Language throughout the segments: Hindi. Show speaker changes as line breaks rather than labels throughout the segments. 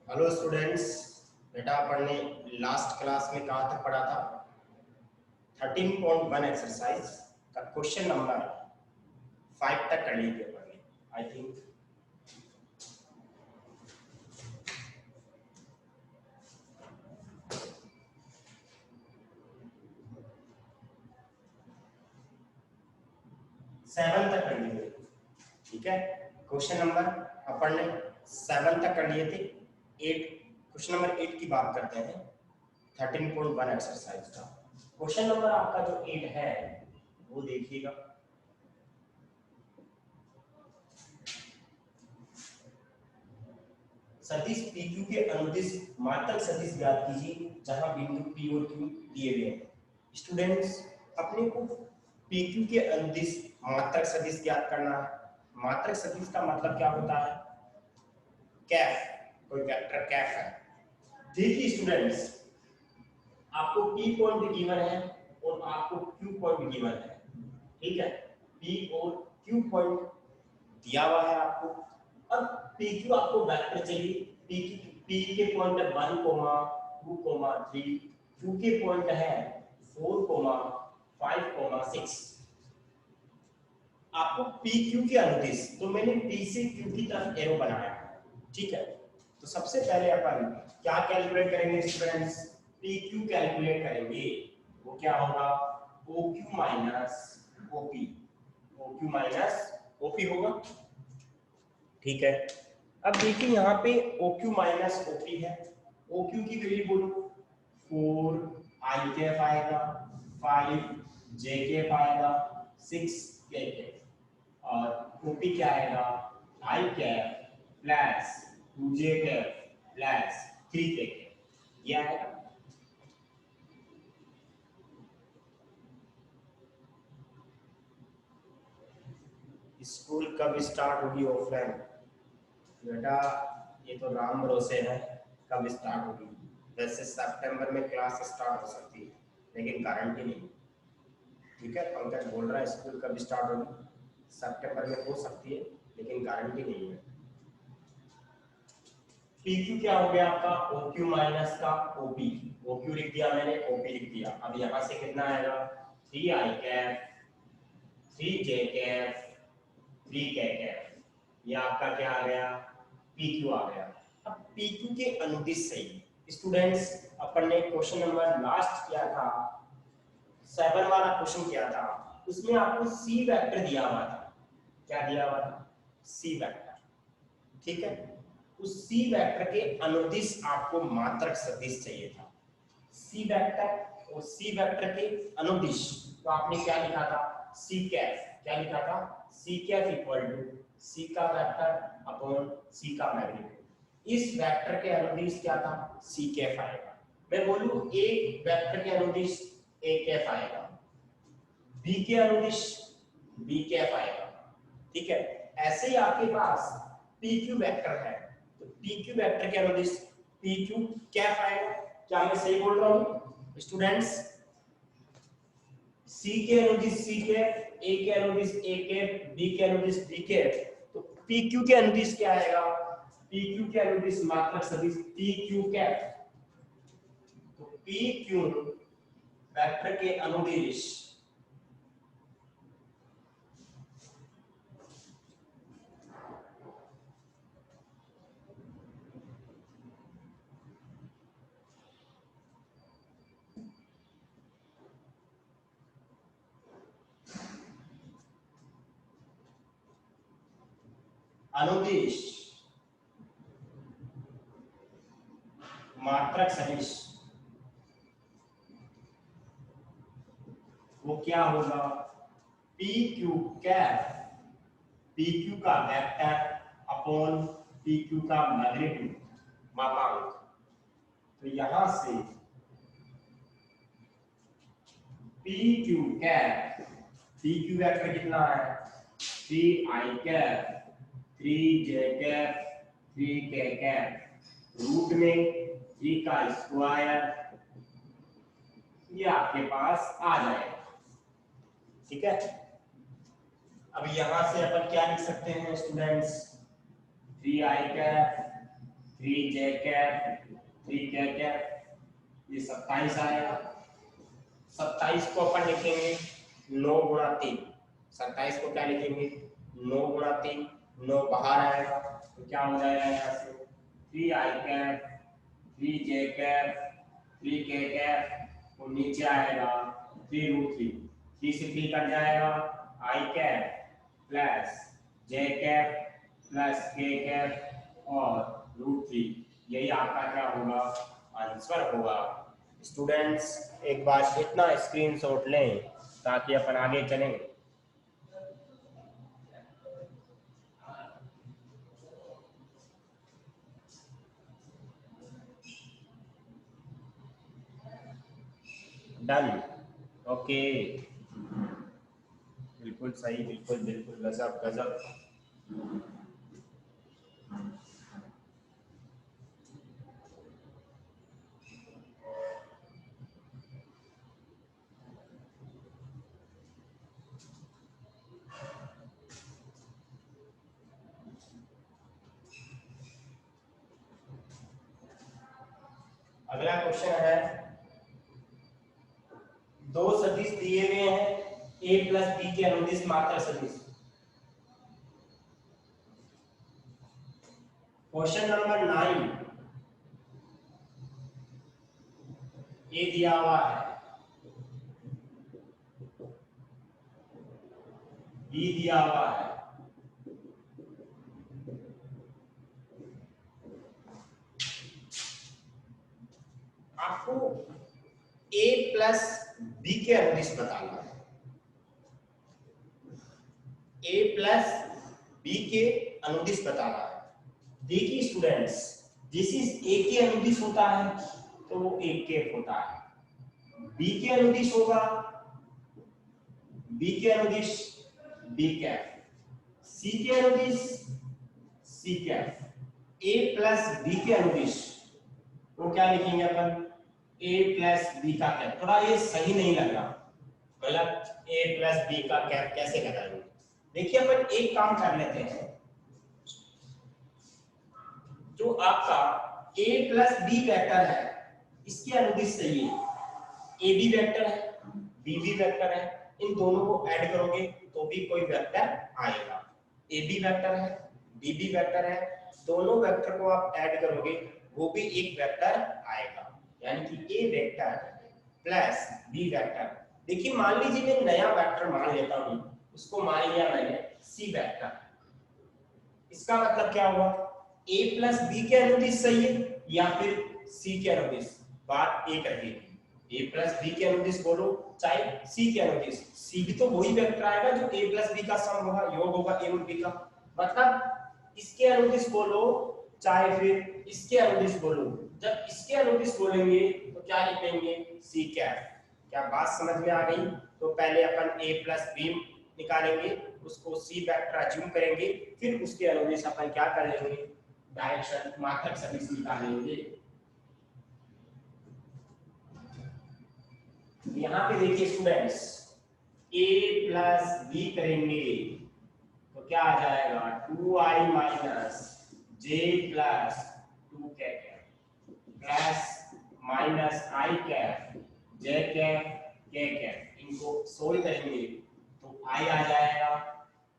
Hello students. बेटा अपन ने लास्ट क्लास में कहाँ तक पढ़ा था? 13.1 एक्सरसाइज का क्वेश्चन नंबर 5 तक कर लीजिए अपन ने। आई थिंक सेवन तक कर लिए। ठीक है, क्वेश्चन नंबर अपन ने 7 तक कर लिए थे। 8 क्वेश्चन नंबर 8 की बात करते हैं। 13.1 एक्सरसाइज का क्वेश्चन नंबर आपका जो 8 है वो देखिएगा। सदिश PQ के अनुदिश मात्रक सदिश ज्ञात कीजिए जहां बिंदु P और Q दिए गए हैं। स्टूडेंट्स, अपने को PQ के अनुदिश मात्रक सदिश ज्ञात करना है। मात्रक सदिश का मतलब क्या होता है? कैफ, कोई वेक्टर कैफ है। देखिए स्टूडेंट्स, आपको P पॉइंट गिवन है और आपको Q पॉइंट गिवन है। ठीक है, P और Q पॉइंट दिया हुआ है आपको। अब PQ आपको वेक्टर चाहिए। P के पॉइंट है 1, 2, 3। Q के पॉइंट है 4, 5, 6। आपको PQ के अनुदिश, तो मैंने P से Q की तरफ एरो बनाया। ठीक है, तो सबसे पहले अपन क्या कैलकुलेट करेंगे स्टूडेंट्स? PQ कैलकुलेट करेंगे। वो क्या होगा? OQ minus OP। OQ minus OP होगा। ठीक है, अब देखिए यहाँ पे OQ माइनस OP है। OQ की वैल्यू बोलो 4 I कैफ आएगा, 5 J कैफ आएगा, 6 K कैफ, और OP क्या आएगा? I Kaif plus 2J Kaif plus 3K Kaif, ये आएगा। स्कूल कब स्टार्ट होगी ऑफलाइन? बेटा ये तो राम भरोसे है कब स्टार्ट होगी। वैसे सितंबर में क्लास स्टार्ट हो सकती है, लेकिन गारंटी नहीं। ठीक है, पंकज बोल रहा है स्कूल कब स्टार्ट होगी, सितंबर में हो सकती है, लेकिन गारंटी नहीं है। PQ क्या हो गया आपका? OQ माइनस का OP। OQ लिख दिया मैंने, OP लिख दिया। अब यहाँ से कितना आएगा? 3I Kaif, 3J Kaif, 3K Kaif. ये आपका क्या आ गया? PQ आ गया। अब PQ के अनुदिश सही स्टूडेंट्स, अपन ने क्वेश्चन नंबर लास्ट किया था, 7 वाला क्वेश्चन किया था, उसमें आपको C वेक्टर दिया हुआ था। क्या दिया हुआ था? C vector. ठीक है, उस C वेक्टर के अनुदिश आपको मात्रक सदिश चाहिए था। C वेक्टर और C वेक्टर के अनुदिश, तो आपने क्या लिखा था? C कैफ। क्या लिखा था? C cap equal to C का वेक्टर अपॉन C का मैग्नीट्यूड। इस वेक्टर के अनुदिश क्या था? C कैफ आएगा। मैं बोलूं A वेक्टर के अनुदिश A कैफ आएगा, B के अनुदिश B कैफ आएगा। ठीक है, ऐसे ही आपके पास PQ वेक्टर है, तो PQ वेक्टर के अनुदिश PQ कैफ आएगा। क्या मैं सही बोल रहा हूं स्टूडेंट्स? C के अनुदिश C कैफ, A के अनुदिश A कैफ, B के अनुदिश B कैफ, तो PQ के अनुदिश क्या आएगा? PQ के अनुदिश मात्रक सदिश PQ कैफ। तो PQ वेक्टर के अनुदिश अनुदिश मात्रक सदिश वो क्या होगा? PQ कैफ, PQ का वेक्टर अपॉन PQ का मैग्नीट्यूड, मापांक। तो यहां से PQ कैफ, PQ वेक्टर कितना है? 3I Kaif, 3J Kaif, 3K Kaif, root में 3 का स्क्वायर, ये आपके पास आ जाएगा। ठीक है, अब यहां से अपन क्या लिख सकते हैं students? 3I Kaif 3j cap 3k cap, ये 27 आएगा। 27 को अपन लिखेंगे 9 गुणा 3, 27 को क्या लिखेंगे 9 गुणा 3, 9 बाहर आएगा तो क्या हो जाएगा यहाँ से 3i cap 3j cap 3k cap और नीचे आएगा 3√3, 3 से 3 कट जाएगा i cap plus j cap plus k cap और √3, यही आपका क्या होगा आंसर होगा। स्टूडेंट्स एक बार इतना स्क्रीनशॉट लें ताकि अपन आगे चलें। डन, ओके, बिल्कुल सही, बिल्कुल बिल्कुल गजब गजब। अगला क्वेश्चन है, दो सदिश दिए हुए हैं a प्लस b के अनुदिश मात्रा सदिश। क्वेश्चन नंबर 9, a दिया हुआ है, b दिया हुआ है, आपको a प्लस b के अनुदिश बताना है। a प्लस b के अनुदिश बताना है। देखिए स्टूडेंट्स, जिस a के अनुदिश होता है तो वो a कैप होता है, b के अनुदिश होगा b के अनुदिश b कैप, c के अनुदिश c cap, a plus b के अनुदिश वो क्या लिखेंगे अपन a प्लस b का कैप। थोड़ा ये सही नहीं लग रहा, गलत, a प्लस b का कैप कैसे लगाएंगे। देखिए अपन एक काम कर लेते हैं, जो आपका a प्लस b वेक्टर है इसके अनुदिश सही है, a b वेक्टर है b b वेक्टर है, इन दोनों को ऐड करोगे तो भी कोई वेक्टर आएगा। a b वेक्टर है b b वेक्टर है, दोनों वेक्टर को आप ऐड करोगे वो भी एक वेक्टर आएगा, यानी कि a vector plus b vector. देखिए मान लीजिए मैं नया वेक्टर मान लेता हूं, उसको मान लिया मैंने c वेक्टर। इसका मतलब क्या हुआ, a प्लस b के अनुदिश सही है या फिर c के अनुदिश। बात एक रहेगी, a प्लस b के अनुदिश बोलो चाहे c के अनुदिश, c भी तो वही वेक्टर आएगा जो a प्लस b का सम होगा, योग होगा a और b का। मतलब इसके अनुदिश बोलो चाहे फिर इसके अनुदिश बोलो, जब इसके अनुदिश बोलेंगे तो क्या लिखेंगे c कैप। क्या बात समझ में आ गई। तो पहले अपन a प्लस b निकालेंगे, उसको c वेक्टर अज्यूम करेंगे, फिर उसके अनुदिश अपन क्या कर लेंगे डायरेक्शन मात्रक सदिश निकालेंगे। यहाँ पे देखिए स्टूडेंट्स, a प्लस b करेंगे तो क्या आ जाएगा 2i minus j plus 2k plus minus i cap j cap k cap, इनको सोल्व करेंगे तो i आ जाएगा,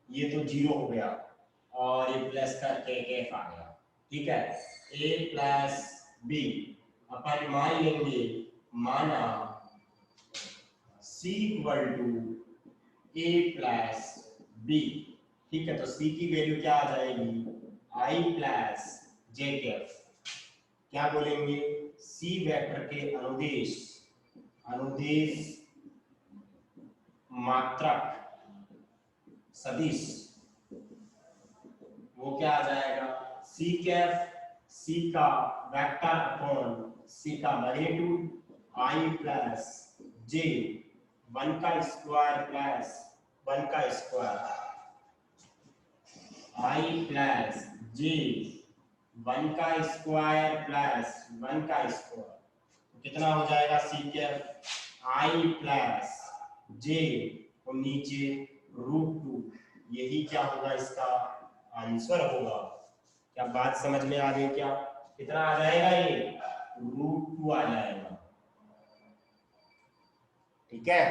ये तो 0 हो गया और ये प्लस का k कैप आ गया। ठीक है, a प्लस b अपन मान लेंगे, माना c equal to a plus b। ठीक है, तो c की वैल्यू क्या आ जाएगी i प्लस j कैप। क्या बोलेंगे c वेक्टर के अनुदिश, अनुदिश मात्रक सदिश, वो क्या आ जाएगा c कैप, c का वेक्टर अपॉन c का मैग्नीट्यूड i प्लस j 1 का स्क्वायर प्लस 1 का स्क्वायर, i प्लस j 1 का स्क्वायर प्लस 1 का स्क्वायर, कितना हो जाएगा c cap i plus j और नीचे √2, यही क्या होगा इसका आंसर होगा। क्या बात समझ में आ गई क्या। कितना आ जाएगा ये √2 आ जाएगा। ठीक है,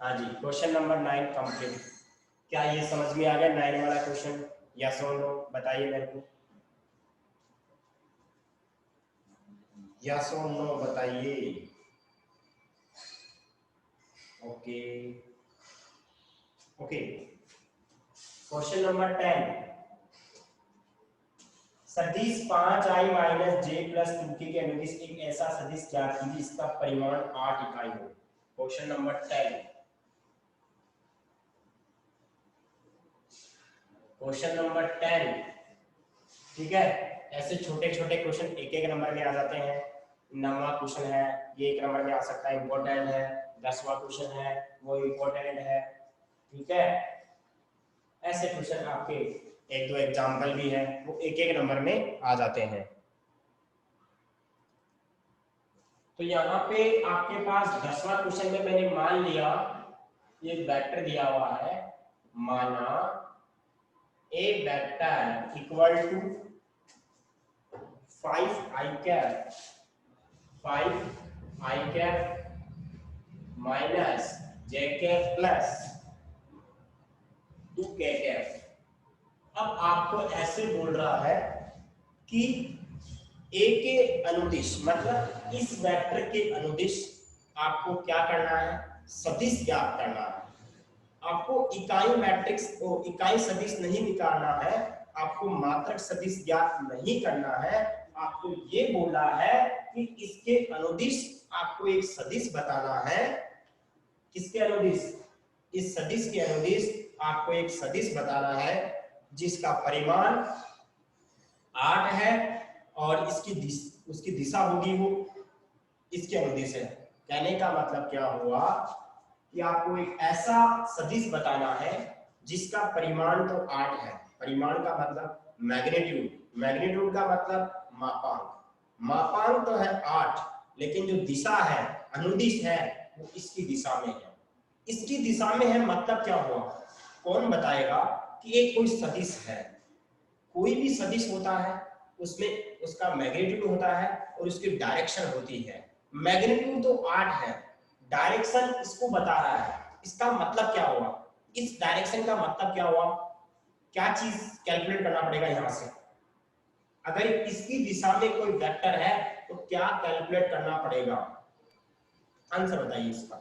हाँ जी, क्वेश्चन नंबर 9 कंप्लीट। क्या ये समझ में आ गया 9 वाला क्वेश्चन? यस और नो बताइए मेरे को, यस और नो बताइए। ओके ओके, क्वेश्चन नंबर 10, सदिश 5i माइनस जे प्लस 2k के अनुदिश एक ऐसा सदिश ज्ञात कीजिए जिसका परिमाण 8 इकाई हो। Question number 10, question number 10। ठीक है, ऐसे छोटे छोटे क्वेश्चन एक एक नंबर में आ जाते हैं। 9वां क्वेश्चन है ये 1 नंबर में आ सकता है, इंपॉर्टेंट है। 10वां क्वेश्चन है वो इंपॉर्टेंट है। ठीक है, ऐसे क्वेश्चन आपके एक दो एग्जाम्पल भी है, वो एक एक नंबर में आ जाते हैं। तो यहाँ पे आपके पास 10वां क्वेश्चन में मैंने मान लिया ये वेक्टर दिया हुआ है, माना A vector equal to 5i cap minus J cap plus 2k cap. अब आपको ऐसे बोल रहा है कि ए के अनुदिश मतलब इस वेक्टर के अनुदिश आपको क्या करना है, सदिश ज्ञात करना है। आपको इकाई मैट्रिक्स को इकाई सदिश नहीं निकालना है, आपको मात्रक सदिश ज्ञात नहीं करना है। आपको ये बोला है कि इसके अनुदिश आपको एक सदिश बताना है। किसके अनुदिश? इस सदिश के अनुदिश आपको एक सदिश बताना है जिसका परिमाण 8 है और उसकी दिशा होगी वो इसके अनुदिश है। कहने का मतलब क्या हुआ कि आपको एक ऐसा सदिश बताना है जिसका परिमाण तो 8 है। परिमाण का मतलब मैग्नीट्यूड, मैग्नीट्यूड का मतलब मापांक, मापांक तो है 8, लेकिन जो दिशा है अनुदिश है वो इसकी दिशा में है। इसकी दिशा में है मतलब क्या हुआ, कौन बताएगा कि एक कोई सदिश है। कोई भी सदिश होता है उसमें उसका मैग्नीट्यूड होता है और उसकी डायरेक्शन होती है। मैग्नीट्यूड तो 8 है, डायरेक्शन इसको बता रहा है। इसका मतलब क्या हुआ, इस डायरेक्शन का मतलब क्या हुआ, क्या चीज कैलकुलेट करना पड़ेगा यहां से। अगर इसकी दिशा में कोई वेक्टर है तो क्या कैलकुलेट करना पड़ेगा, आंसर बताइए इसका,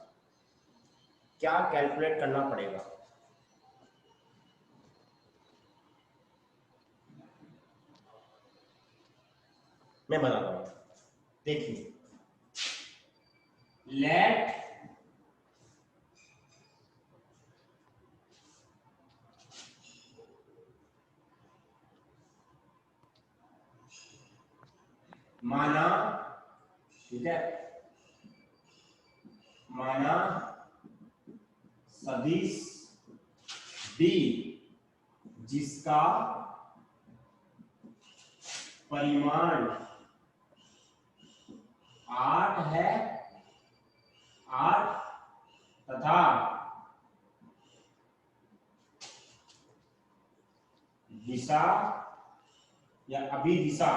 क्या कैलकुलेट करना पड़ेगा। मैं बताता हूं, देखिए, लेट माना, ठीक है, माना सदिश B जिसका परिमाण 8 है, 8 तथा दिशा या अभिदिशा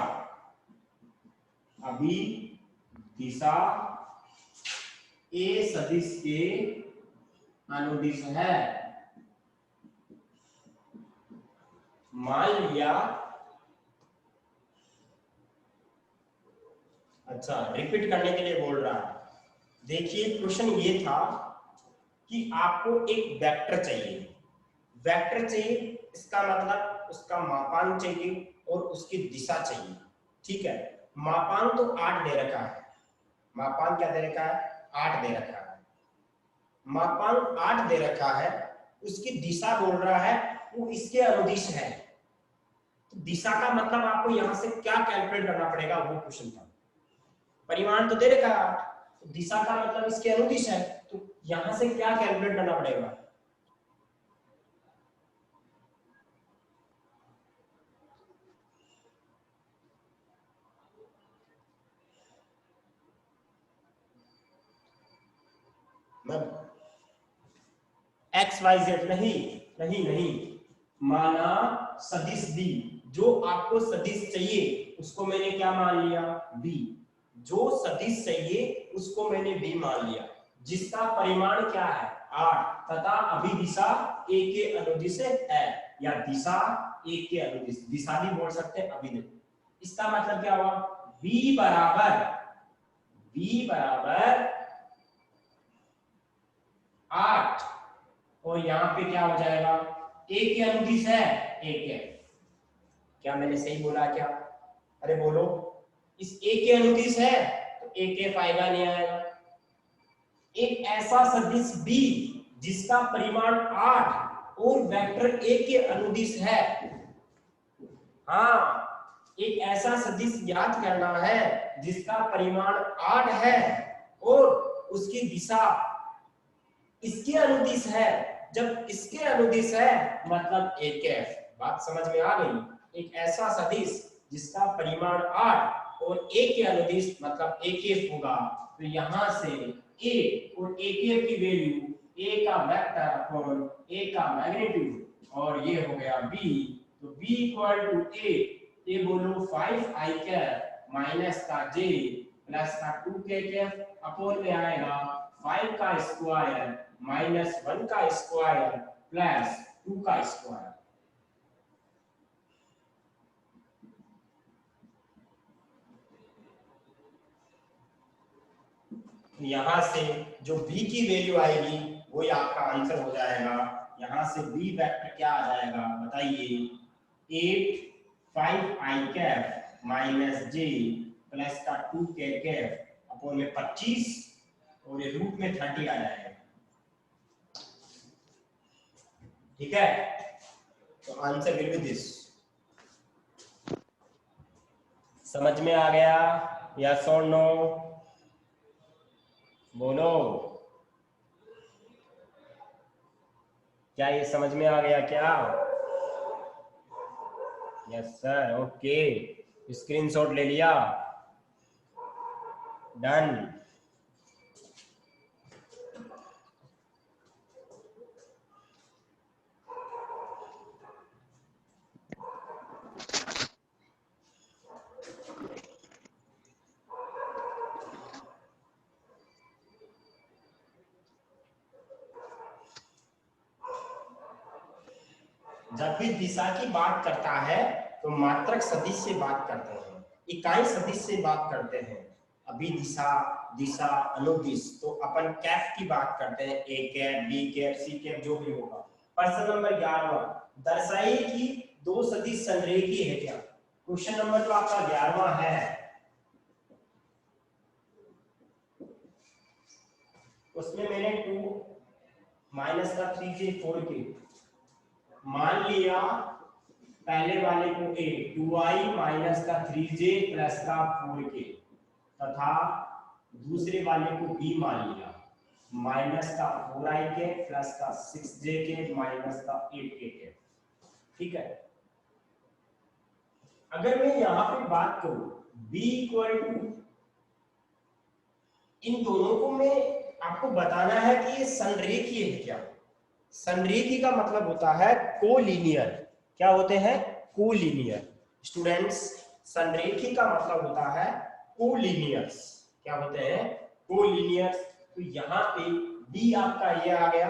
ए सदिश के अनुदिश है। मान लिया, अच्छा रिपीट करने के लिए बोल रहा है। देखिए क्वेश्चन ये था कि आपको एक वेक्टर चाहिए, वेक्टर चाहिए, इसका मतलब उसका मापांक चाहिए और उसकी दिशा चाहिए। ठीक है, मापांक तो 8 दे रखा है, मापांक क्या दे रखा है, 8 दे रखा है, मापांक 8 दे रखा है, उसकी दिशा बोल रहा है वो इसके अनुदिश है। तो दिशा का मतलब आपको यहां से क्या कैलकुलेट करना पड़ेगा वो क्वेश्चन था। परिमाण तो दे रखा है 8, तो दिशा का मतलब इसके अनुदिश है, तो यहां से क्या कैलकुलेट करना पड़ेगा। एक्स वाई जेड नहीं नहीं नहीं, माना सदिश बी, जो आपको सदिश चाहिए उसको मैंने क्या मान लिया, b। जो सदिश चाहिए उसको मैंने b मान लिया, जिसका परिमाण क्या है 8 तथा अभिदिशा a के अनुदिश है, या दिशा a के अनुदिश, दिशा भी बोल सकते हैं अभिदिश। इसका मतलब क्या हुआ, b बराबर 8 और यहाँ पे क्या हो जाएगा, a के अनुदिश है a के, क्या मैंने सही बोला क्या, अरे बोलो, इस a के अनुदिश है तो a के फायदा नहीं आएगा। एक ऐसा सदिश b जिसका परिमाण 8 और वेक्टर a के अनुदिश है, हाँ एक ऐसा सदिश ज्ञात करना है जिसका परिमाण 8 है और उसकी दिशा इसके अनुदिश है। जब इसके अनुदिश है मतलब एक f, बात समझ में आ गई। एक ऐसा सदिश जिसका परिमाण 8 और a के अनुदिश मतलब एक f होगा, तो यहां से a और एक f की वैल्यू a का वेक्टर अपॉन a का मैग्नीट्यूड, और ये हो गया b, तो b इक्वल टू a बोलो 5i कैप माइनस का j प्लस का 2k कैप अपॉन में आएगा 5 का स्क्वायर माइनस 1 का स्क्वायर प्लस 2 का स्क्वायर। यहां से जो b की वैल्यू आएगी वो आपका आंसर हो जाएगा। यहां से b वेक्टर क्या आ जाएगा बताइए, 8 5i cap minus j plus का 2k कैप अपॉन में 25 और ये रूट में 30 आ जाएगा। ठीक है, तो आंसर विल बी दिस। समझ में आ गया, यस और नो, बोलो क्या ये समझ में आ गया क्या? यस सर, ओके, स्क्रीनशॉट ले लिया, डन। जब भी दिशा की बात करता है तो मात्रक सदिश से बात करते हैं, इकाई सदिश से बात करते हैं। अभी दिशा, दिशा, अनुदिश तो अपन कैप की बात करते हैं, A cap, B cap, C cap जो भी होगा। प्रश्न नंबर 11, दर्शाइए कि दो सदिश संरेखीय है क्या। क्वेश्चन नंबर जो आपका 11वां है उसमें मैंने 2 माइनस का 3j 4k मान लिया, पहले वाले को a 2i माइनस का 3j प्लस का 4k तथा दूसरे वाले को b मान लिया माइनस का 4i के प्लस का 6j के माइनस का 8k के। ठीक है, अगर मैं यहां पे बात करूं b इक्वल टू, इन दोनों को मैं आपको बताना है कि ये संरेखीय है क्या। संरेखीय का मतलब होता है कोलिनियर। क्या होते हैं? कोलिनियर। स्टूडेंट्स, संरेखीय का मतलब होता है कोलिनियर्स। क्या होते हैं? कोलिनियर्स। तो यहाँ पे b आपका ये आ गया।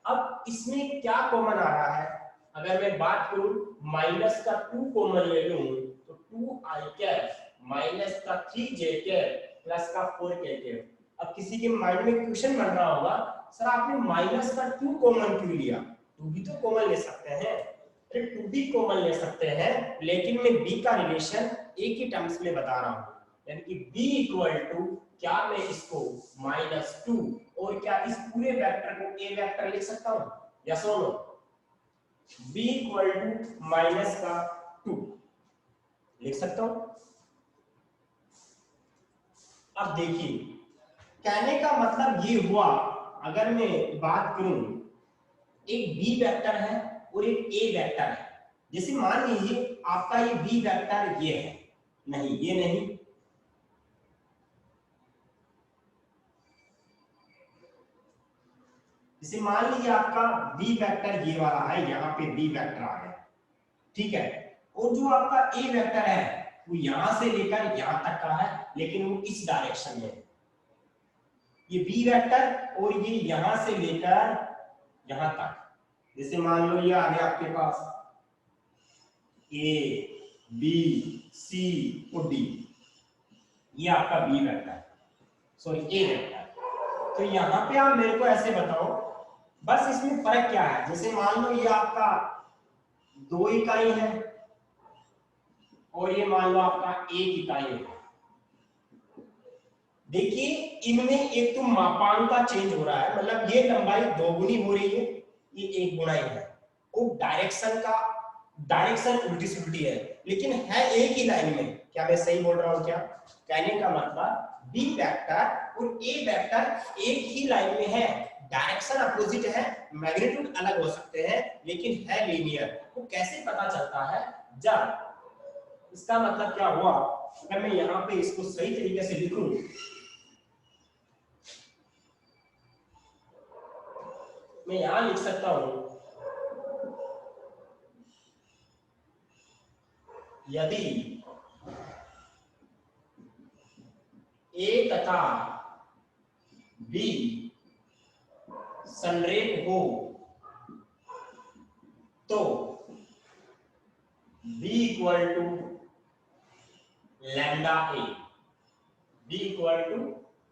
अब इसमें क्या कॉमन आ रहा है? अगर मैं बात करूं माइनस का 2 कॉमन ले लूं तो 2i कैप माइनस का 3j कैप प्लस का 4k कैप। अब किसी के माइंड में क्वेश्चन बन रहा होगा, सर आपने माइनस का 2 कॉमन क्यों लिया? 2 भी तो कॉमन ले सकते हैं। अरे 2 भी कॉमन ले सकते हैं, लेकिन मैं b का रिलेशन a की टर्म्स में बता रहा हूं, यानी कि b इक्वल टू, क्या मैं इसको -2 और क्या इस पूरे वेक्टर को a वेक्टर लिख सकता हूं? यस और no? b equal to minus का 2 लिख सकता हूं। अब देखिए, कहने का मतलब ये हुआ, अगर मैं बात करूं एक b वेक्टर है और एक a वेक्टर है। जैसे मान लीजिए आपका ये b वेक्टर ये है, नहीं ये नहीं, जैसे मान लीजिए आपका b वेक्टर ये वाला है, यहाँ पे b वेक्टर आ गया, ठीक है। और जो आपका a वेक्टर है वो यहां से लेकर यहां तक का है, लेकिन वो इस डायरेक्शन में है। ये बी वेक्टर और ये यहां से लेकर यहां तक, जैसे मान लो ये आ गया आपके पास ए बी सी और डी, ये आपका बी वेक्टर, सॉरी ए वेक्टर। तो यहाँ पे आप मेरे को ऐसे बताओ, बस इसमें फर्क क्या है, जैसे मान लो ये आपका 2 इकाई है और ये मान लो आपका 1 इकाई है। देखिए इनमें एक तो मापांक का चेंज हो रहा है, मतलब ये लंबाई 2 गुनी हो रही है, ये 1 गुना ही है, और डायरेक्शन उल्टी सुलटी है, लेकिन है एक ही लाइन में। क्या मैं सही बोल रहा हूँ क्या? कहने का मतलब बी वेक्टर और ए वेक्टर एक ही लाइन में है, डायरेक्शन अपोजिट है, मैग्नीट्यूड अलग हो सकते हैं, लेकिन है लीनियर। वो कैसे पता चलता है? जब इसका मतलब क्या हुआ, अगर मैं यहाँ पे इसको सही तरीके से लिखूं, मैं यहां लिख सकता हूं, यदि ए तथा बी संरेख हो तो B equal to lambda A, B equal to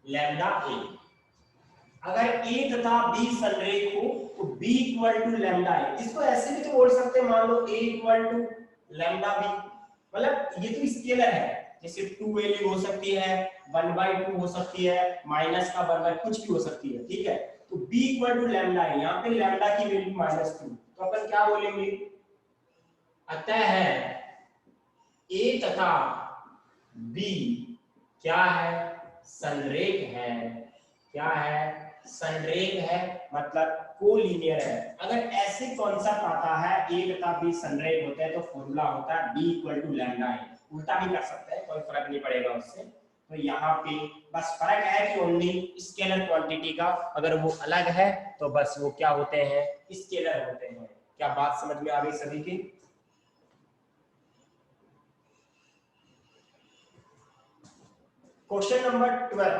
lambda A. अगर ए तथा बी संरेख हो तो B equal to lambda A. इसको ऐसे भी तो बोल सकते हैं, मान लो A equal to lambda B, मतलब ये तो स्केलर है, जैसे 2 वैल्यू हो सकती है, 1/2 हो सकती है, माइनस का 1/, कुछ भी हो सकती है, ठीक है। तो b इक्वल टू लैम्डा है, यहाँ पे लैम्डा की वैल्यू -2, तो अपन क्या बोलेंगे? अतः है a तथा b क्या है? संरेख है। क्या है? संरेख है, मतलब कोलिनियर है। अगर ऐसे कॉन्सेप्ट आता है a तथा b संरेख होते हैं तो फॉर्मूला होता है b इक्वल टू लैम्डा ए। उल्टा भी कर सकते हैं, कोई फर्क नहीं पड़ेगा उससे। तो यहाँ पे बस फर्क है कि ओनली स्केलर क्वांटिटी का अगर वो अलग है तो बस वो क्या होते हैं? स्केलर होते हैं। क्या बात समझ में आ गई सभी की? क्वेश्चन नंबर 12,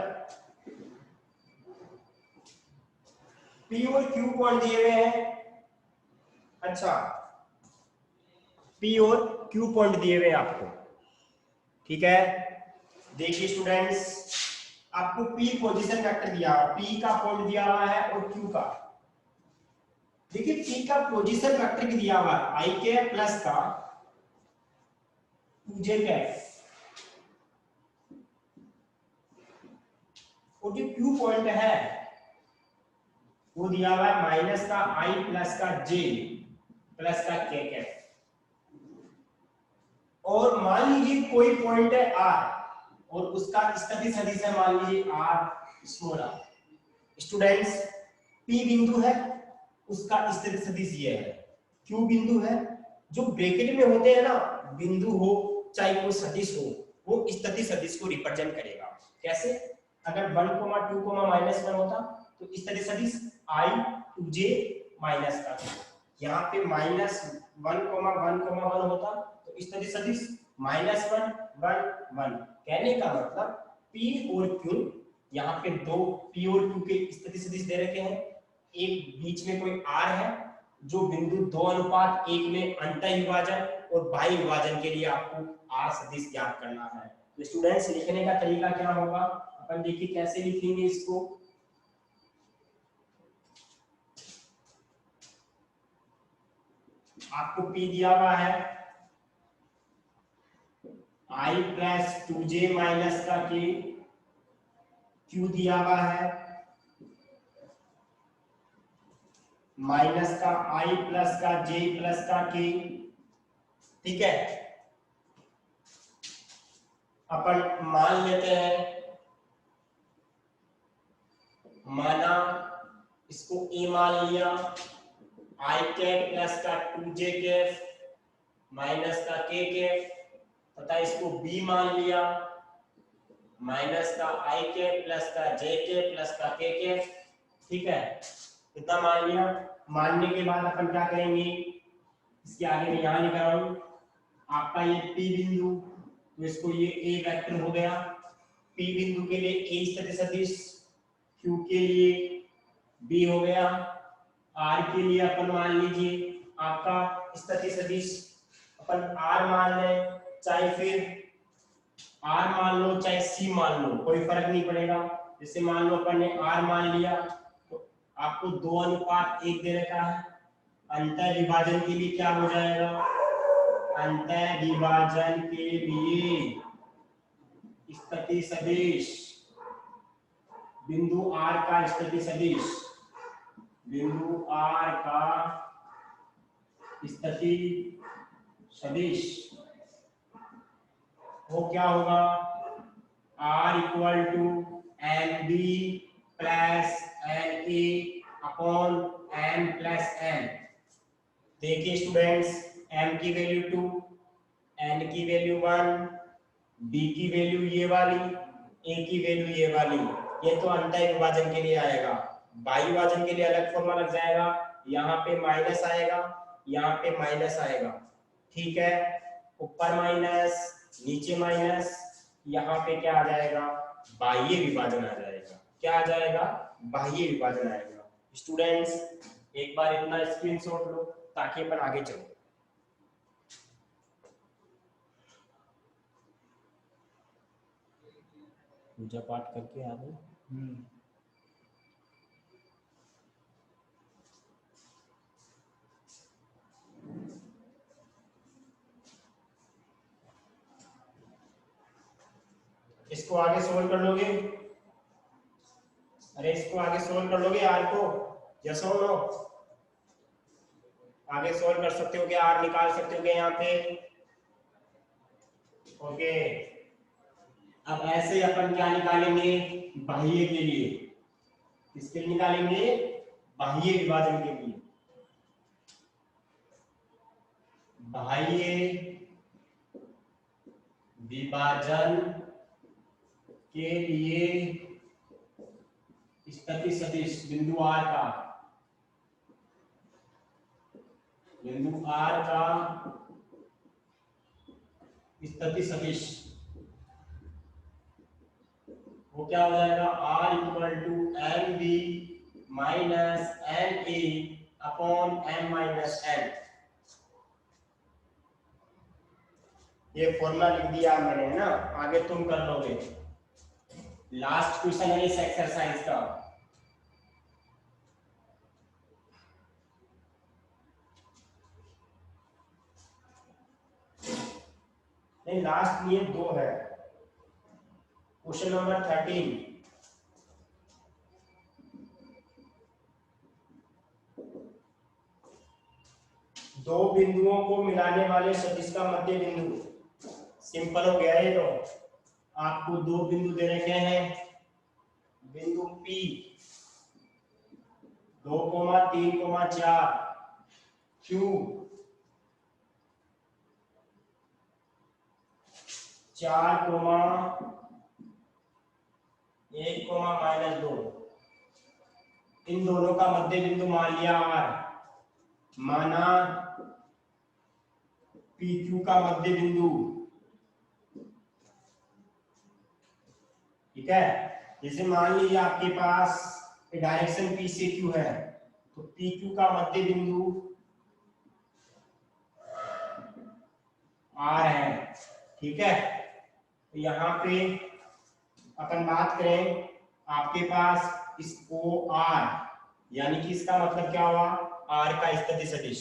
P और Q पॉइंट दिए हुए हैं। अच्छा, P और Q पॉइंट दिए हुए हैं आपको, ठीक है। देखिए स्टूडेंट्स, आपको P पोजीशन वेक्टर दिया हुआ, P का पॉइंट दिया हुआ है और Q का। देखिए P का पोजीशन वेक्टर भी दिया हुआ है i के प्लस का 2j कैप, और जो Q पॉइंट है वो दिया हुआ है माइनस का i प्लस का j प्लस का k कैप। और मान लीजिए कोई पॉइंट है r और उसका स्थिति सदिश है मान लीजिए r small r। Students, P बिंदु है, उसका स्थिति सदिश ये है, Q बिंदु है। जो ब्रैकेट में होते हैं ना, बिंदु हो चाहे कोई सदिश हो, वो स्थिति सदिश को रिप्रेजेंट करेगा। कैसे? अगर 1, 2, -1 होता तो स्थिति सदिश i 2j माइनस का, यहाँ पे -1, 1, 1 होता तो स्थिति सदिश -1, 1, 1। कहने का मतलब P और Q, यहाँ पे दो P और Q के स्थिति सदिश दे रखे हैं, एक बीच में कोई R है, जो बिंदु 2:1 में अंतः विभाजन और बाह्य विभाजन के लिए आपको R सदिश ज्ञात करना है। तो स्टूडेंट्स, लिखने का तरीका क्या होगा? अपन देखिए कैसे लिखेंगे इसको। आपको P दिया हुआ है i प्लस 2j माइनस का k, Q दिया हुआ है माइनस का i प्लस का j प्लस का k, ठीक है। अपन मान लेते हैं, माना इसको a मान लिया, i कैप प्लस का 2j कैप माइनस का k कैप, तथा इसको b मान लिया, माइनस का i कैप प्लस का j कैप प्लस का k कैप, ठीक है। कितना मान लिया? मानने के बाद अपन क्या करेंगे, इसके आगे मैं यहां लिख रहा हूं, आपका ये P बिंदु तो इसको ये ए वेक्टर हो गया। पी बिंदु के लिए ए स्थिति सदिश, क्यू के लिए बी हो गया, आर के लिए अपन मान लीजिए आपका स्थिति सदिश अपन आर मान लें, चाहे फिर आर मान लो चाहे सी मान लो, कोई फर्क नहीं पड़ेगा। जैसे मान लो अपन ने आर मान लिया तो आपको 2:1 दे रखा है। अंतर विभाजन के लिए क्या हो जाएगा, अंतर विभाजन के लिए स्थिति सदिश बिंदु आर का स्थिति सदिश, बिंदु आर का स्थिति सदिश वो क्या होगा, R equal to M B plus N A upon M plus N. देखिए स्टूडेंट्स, m की वैल्यू 2, n की वैल्यू 1, b की वैल्यू ये वाली, a की वैल्यू ये वाली। ये तो अंतर विभाजन के लिए आएगा। बाह्य विभाजन के लिए अलग फॉर्मूला लग जाएगा, यहाँ पे माइनस आएगा, यहाँ पे माइनस आएगा, ठीक है। ऊपर माइनस नीचे माइनस, यहाँ पे क्या आ जाएगा, बाह्य विभाजन आ जाएगा। क्या आ जाएगा, बाह्य विभाजन आएगा। स्टूडेंट्स एक बार इतना स्क्रीनशॉट लो ताकि अपन आगे चलो। पूजा पाठ करके आ गए। इसको आगे सोल्व कर लोगे, अरे इसको आगे सोल्व कर लोगे आर को, यस और नो। आगे सोल्व कर सकते हो क्या, आर निकाल सकते हो क्या यहाँ पे, ओके। अब ऐसे अपन क्या निकालेंगे, बाह्य के लिए, किसके लिए निकालेंगे, बाह्य विभाजन के लिए। बाह्य विभाजन के लिए स्थिति सदिश बिंदु आर का, बिंदु आर का स्थिति सदिश वो क्या हो जाएगा, R equal to M B minus M A upon M minus N. ये फॉर्मूला लिख दिया मैंने ना, आगे तुम कर लोगे। लास्ट क्वेश्चन है इस एक्सरसाइज का। नहीं लास्ट नहीं है, 2 है। क्वेश्चन नंबर 13, दो बिंदुओं को मिलाने वाले सदिश का मध्य बिंदु। सिंपल हो गया है। तो आपको 2 बिंदु दे रखे हैं, बिंदु P 2,3,4, Q 4,1,-2। इन दोनों का मध्य बिंदु मान लिया R, माना PQ का मध्य बिंदु, ठीक है। जैसे मान लीजिए आपके पास डायरेक्शन P से Q है, तो PQ का मध्य बिंदु R है, ठीक है। तो यहाँ पे अपन बात करें, आपके पास इस OR यानी कि इसका मतलब क्या हुआ, R का स्थिति सदिश।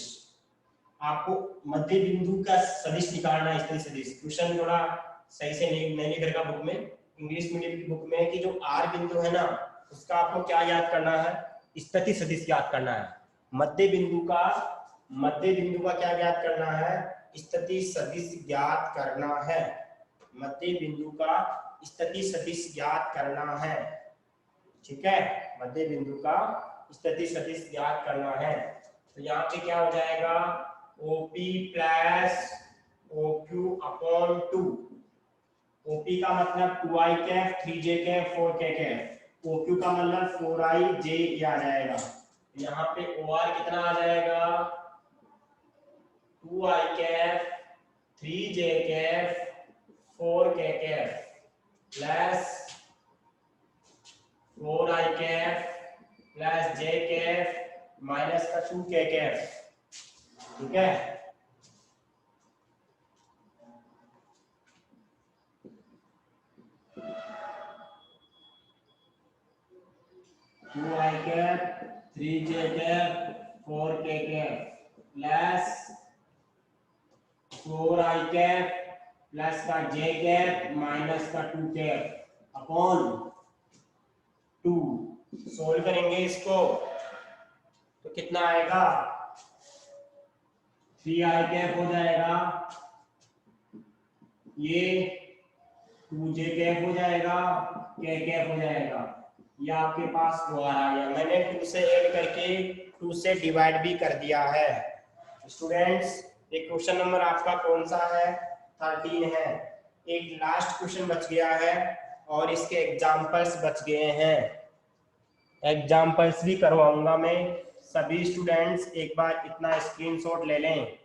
आपको मध्य बिंदु का सदिश निकालना है, स्थिति सदिश। क्वेश्चन थोड़ा सही से नहीं लिख रखा बुक में, इंग्लिश मीडियम की बुक में, कि जो R बिंदु है ना उसका आपको क्या याद करना है, स्थिति सदिश याद करना है। मध्य बिंदु का क्या याद करना है, स्थिति सदिश ज्ञात करना है। मध्य बिंदु का स्थिति सदिश ज्ञात करना है, ठीक है। मध्य बिंदु का स्थिति सदिश ज्ञात करना है। तो यहाँ पे क्या हो जाएगा, OP plus OQ upon 2। OP का मतलब 2i cap, 3j cap, 4k Kaif. OQ का मतलब 4ij आ जाएगा। यहाँ पे OR कितना आ जाएगा, 2i cap, 3j cap, 4k cap plus 4i cap plus j cap minus का 2k कैप। ठीक है, two I cap 3j cap 4k cap plus 4i cap plus का j कैप माइनस का 2 कैप अपॉन 2। सोल्व करेंगे इसको तो कितना आएगा, 3i कैप हो जाएगा, ये 2j कैप हो जाएगा, k कैप हो जाएगा। ये आपके पास वो आ गया, मैंने 2 से ऐड करके 2 से डिवाइड भी कर दिया है। स्टूडेंट्स एक क्वेश्चन नंबर आपका कौन सा है, 13 है। एक लास्ट क्वेश्चन बच गया है और इसके एग्जाम्पल्स बच गए हैं। एग्जाम्पल्स भी करवाऊंगा मैं। सभी स्टूडेंट्स एक बार इतना स्क्रीनशॉट ले लें।